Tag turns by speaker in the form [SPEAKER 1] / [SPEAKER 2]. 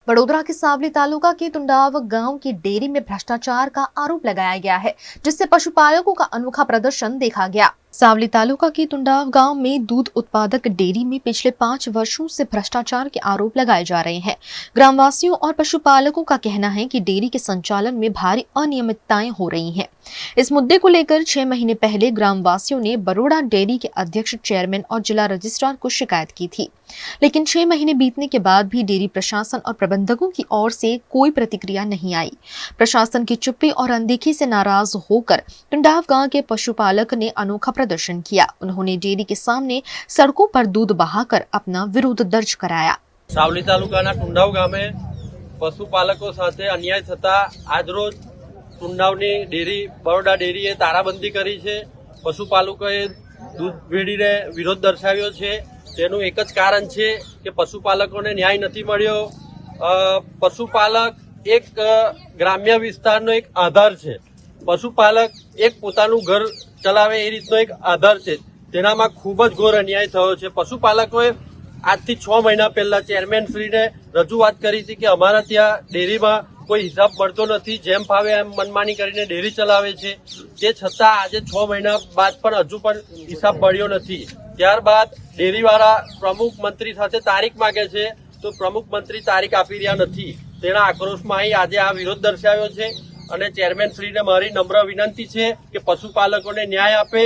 [SPEAKER 1] वडोदरा के सावली तालुका के तुंडाव गांव की डेयरी में भ्रष्टाचार का आरोप लगाया गया है, जिससे पशुपालकों का अनोखा प्रदर्शन देखा गया। सावली तालुका के तुंडाव गांव में दूध उत्पादक डेयरी में पिछले 5 वर्षों से भ्रष्टाचार के आरोप लगाए जा रहे हैं। ग्रामवासियों और पशुपालकों का कहना है कि डेयरी के संचालन में भारी अनियमितताएं हो रही हैं। इस मुद्दे को लेकर 6 महीने पहले ग्रामवासियों ने बरोड़ा डेयरी के अध्यक्ष, चेयरमैन और जिला रजिस्ट्रार को शिकायत की थी, लेकिन 6 महीने बीतने के बाद भी डेयरी प्रशासन और प्रबंधकों की ओर से कोई प्रतिक्रिया नहीं आई। प्रशासन की चुप्पी और अनदेखी से नाराज होकर तुंडाव गांव के पशुपालक ने अनोखा प्रदर्शन किया। उन्होंने डेयरी के सामने सड़कों पर दूध बहाकर अपना विरोध दर्ज कराया।
[SPEAKER 2] सावली तालुकाना टुंडाव गामे पशुपालको साथे अन्याय थता આજરોજ ટુંડાવની ડેરી બરોડા ડેરીએ તારાબંધી કરી છે। પશુપાલકોએ દૂધ ભેળીને વિરોધ દર્શાવ્યો છે। તેનું એક જ કારણ છે કે પશુપાલકોને ન્યાય નથી મળ્યો। પશુપાલક એક ગ્રામ્ય વિસ્તારનો એક આધાર છે। પશુપાલક એક પોતાનું ઘર ચલાવે એ રીતનો એક આધાર છે, તેનામાં ખૂબ જ ઘોર અન્યાય થયો છે। પશુપાલકોએ આજથી 6 મહિના પહેલા ચેરમેન શ્રીને રજૂઆત કરી હતી કે અમારા ત્યાં ડેરીમાં કોઈ હિસાબ મળતો નથી, જેમ ફાવે એમ મનમાની કરીને ડેરી ચલાવે છે। તે છતાં આજે 6 મહિના બાદ પણ હજુ પણ હિસાબ મળ્યો નથી। ત્યારબાદ ડેરીવાળા પ્રમુખ મંત્રી સાથે તારીખ માગે છે, તો પ્રમુખ મંત્રી તારીખ આપી રહ્યા નથી। તેના આક્રોશમાં અહીં આજે આ વિરોધ દર્શાવ્યો છે અને ચેરમેન શ્રીને મારી નમ્ર વિનંતી છે કે પશુપાલકોને ન્યાય આપે।